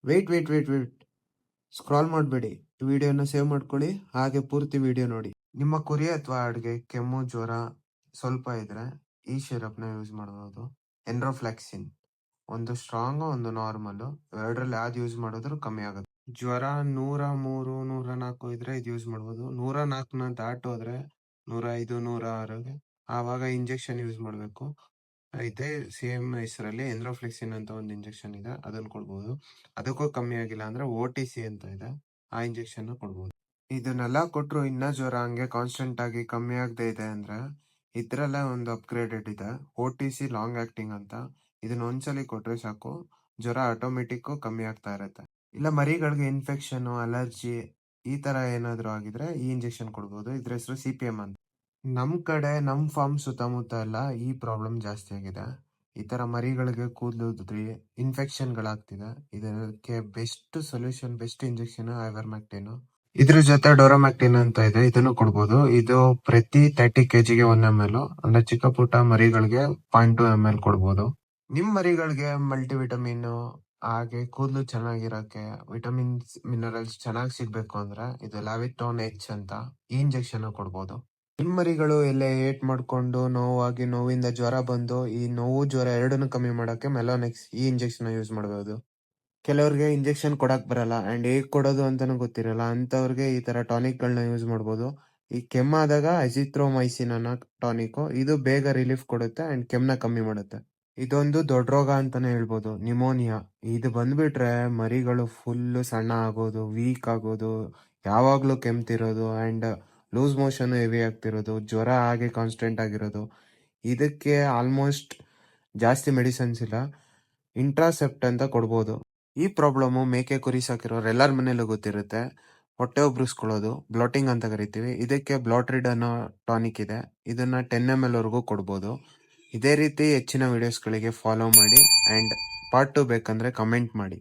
Wait. Scroll ಮಾಡಬೇಡಿ. ವಿಡಿಯೋನ save ಮಾಡ್ಕೊಳ್ಳಿ, ಹಾಗೆ ಪೂರ್ತಿ ವಿಡಿಯೋ ನೋಡಿ. ನಿಮ್ಮ ಕುರಿ ಅಥವಾ ಆಡ್ಗೆ ಕೆಮ್ಮು, ಜ್ವರ ಸ್ವಲ್ಪ ಇದ್ರೆ ಈ ಸಿರಪ್ನ ಯೂಸ್ ಮಾಡಬಹುದು. ಎನ್ರೋಫ್ಲೆಕ್ಸಿನ್, ಒಂದು ಸ್ಟ್ರಾಂಗ್, ಒಂದು ನಾರ್ಮಲ್, ಎರಡರಲ್ಲಿ ಯಾವ್ದು ಯೂಸ್ ಮಾಡಿದ್ರು ಕಮ್ಮಿ ಆಗುತ್ತೆ. ಜ್ವರ 103, 104 ಇದ್ರೆ ಇದು ಯೂಸ್ ಮಾಡ್ಬೋದು. 104ನ ದಾಟೋದ್ರೆ 105, 106ಗೆ ಆವಾಗ ಇಂಜೆಕ್ಷನ್ ಯೂಸ್ ಮಾಡಬೇಕು. ಇದೆ ಸೇಮ್ ಹೆಸರಲ್ಲಿ ಎನ್ರೋಫ್ಲೆಕ್ಸಿನ್ ಅಂತ ಒಂದು ಇಂಜೆಕ್ಷನ್ ಇದೆ, ಅದನ್ನ ಕೊಡ್ಬೋದು. ಅದಕ್ಕೂ ಕಮ್ಮಿ ಆಗಿಲ್ಲ ಅಂದ್ರೆ OTC ಅಂತ ಇದೆ, ಆ ಇಂಜೆಕ್ಷನ್ ಕೊಡ್ಬೋದು. ಇದನ್ನೆಲ್ಲ ಕೊಟ್ರು ಇನ್ನ ಜ್ವರ ಹಂಗೆ ಕಾನ್ಸ್ಟೆಂಟ್ ಆಗಿ ಕಮ್ಮಿ ಆಗದೆ ಇದೆ ಅಂದ್ರೆ ಇದ್ರಲ್ಲೇ ಒಂದು ಅಪ್ಗ್ರೇಡೆಡ್ ಇದೆ, OTC ಲಾಂಗ್ ಆಕ್ಟಿಂಗ್ ಅಂತ. ಇದನ್ನ ಒಂದ್ಸಲಿ ಕೊಟ್ರೆ ಸಾಕು, ಜ್ವರ ಆಟೋಮೆಟಿಕ್ ಕಮ್ಮಿ ಆಗ್ತಾ ಇರುತ್ತೆ. ಇಲ್ಲ ಮರಿಗಳಿಗೆ ಇನ್ಫೆಕ್ಷನ್, ಅಲರ್ಜಿ ಈ ತರ ಏನಾದ್ರು ಆಗಿದ್ರೆ ಈ ಇಂಜೆಕ್ಷನ್ ಕೊಡ್ಬೋದು. ಇದ್ರ ಹೆಸರು CPM ಅಂತ. ನಮ್ ಕಡೆ ನಮ್ ಫಾರ್ಮ್ ಸುತ್ತಮುತ್ತ ಎಲ್ಲ ಈ ಪ್ರಾಬ್ಲಮ್ ಜಾಸ್ತಿ ಆಗಿದೆ. ಈ ತರ ಮರಿಗಳಿಗೆ ಕೂದಲು ಉದ್ರಿ ಇನ್ಫೆಕ್ಷನ್ ಗಳಾಗ್ತಿದೆ. ಇದಕ್ಕೆ best solution, best injection ivermectin. ಇದ್ರ ಜೊತೆ ಡೋರಾಮ್ಯಾಕ್ಟಿನ್ ಅಂತ ಇದೆ, ಇದನ್ನು ಕೊಡ್ಬೋದು. ಇದು ಪ್ರತಿ 30 kgಗೆ 1 ml, ಅಂದ್ರೆ ಚಿಕ್ಕ ಪುಟ್ಟ ಮರಿಗಳಿಗೆ 0.2 ml ಕೊಡ್ಬೋದು. ನಿಮ್ ಮರಿಗಳಿಗೆ ಮಲ್ಟಿವಿಟಮಿನ್ ಹಾಗೆ ಕೂದಲು ಚೆನ್ನಾಗಿರಕ್ಕೆ, ವಿಟಮಿನ್ಸ್ ಮಿನರಲ್ಸ್ ಚೆನ್ನಾಗಿ ಸಿಗ್ಬೇಕು ಅಂದ್ರೆ ಇದು ಲ್ಯಾವಿಟೋನ್ H ಅಂತ ಈ ಇಂಜೆಕ್ಷನ್ ಕೊಡ್ಬೋದು. ನಿಮ್ ಮರಿಗಳು ಎಲ್ಲೇ ಏಟ್ ಮಾಡ್ಕೊಂಡು ನೋವಾಗಿ, ನೋವಿಂದ ಜ್ವರ ಬಂದು ಈ ನೋವು ಜ್ವರ ಎರಡನ್ನೂ ಕಮ್ಮಿ ಮಾಡಕ್ಕೆ ಮೆಲೋನೆಕ್ಸ್ ಈ ಇಂಜೆಕ್ಷನ್ ಯೂಸ್ ಮಾಡಬಹುದು. ಕೆಲವ್ರಿಗೆ ಇಂಜೆಕ್ಷನ್ ಕೊಡಕ್ ಬರಲ್ಲ ಅಂಡ್ ಹೇಗ್ ಕೊಡೋದು ಅಂತಾನು ಗೊತ್ತಿರಲ್ಲ, ಅಂತವ್ರಿಗೆ ಈ ತರ ಟಾನಿಕ್ ಗಳನ್ನ ಯೂಸ್ ಮಾಡ್ಬೋದು. ಈ ಕೆಮ್ಮಾದಾಗ ಅಜಿಥ್ರೋಮೈಸಿನ್ ಅನ್ನೋ ಟಾನಿಕ್, ಇದು ಬೇಗ ರಿಲೀಫ್ ಕೊಡುತ್ತೆ ಅಂಡ್ ಕೆಮ್ಮನ ಕಮ್ಮಿ ಮಾಡುತ್ತೆ. ಇದೊಂದು ದೊಡ್ಡ ರೋಗ ಅಂತಾನೆ ಹೇಳ್ಬೋದು, ನಿಮೋನಿಯಾ. ಇದು ಬಂದ್ಬಿಟ್ರೆ ಮರಿಗಳು ಫುಲ್ ಸಣ್ಣ ಆಗೋದು, ವೀಕ್ ಆಗೋದು, ಯಾವಾಗ್ಲೂ ಕೆಮ್ತಿರೋದು ಅಂಡ್ ಲೂಸ್ ಮೋಷನ್ ಹೆವಿ ಆಗ್ತಿರೋದು, ಜ್ವರ ಹಾಗೆ ಕಾನ್ಸ್ಟೆಂಟ್ ಆಗಿರೋದು. ಇದಕ್ಕೆ ಆಲ್ಮೋಸ್ಟ್ ಜಾಸ್ತಿ ಮೆಡಿಸಿನ್ಸ್ ಇಲ್ಲ, ಇಂಟ್ರಾಸೆಪ್ಟ್ ಅಂತ ಕೊಡ್ಬೋದು. ಈ ಪ್ರಾಬ್ಲಮ್ ಮೇಕೆ ಕುರಿ ಸಾಕಿರೋರು ಎಲ್ಲರ ಮನೇಲೂ ಗೊತ್ತಿರುತ್ತೆ. ಹೊಟ್ಟೆ ಉಬ್ರಿಸ್ಕೊಳ್ಳೋದು, ಬ್ಲೋಟಿಂಗ್ ಅಂತ ಕರಿತೀವಿ. ಇದಕ್ಕೆ ಬ್ಲೋಟ್ರಿಡ್ ಅನ್ನೋ ಟಾನಿಕ್ ಇದೆ, ಇದನ್ನ 10 ml ವರೆಗೂ ಕೊಡ್ಬೋದು. ಇದೇ ರೀತಿ ಹೆಚ್ಚಿನ ವಿಡಿಯೋಸ್ಗಳಿಗೆ ಫಾಲೋ ಮಾಡಿ ಅಂಡ್ ಪಾರ್ಟ್ 2 ಬೇಕಂದ್ರೆ ಕಮೆಂಟ್ ಮಾಡಿ.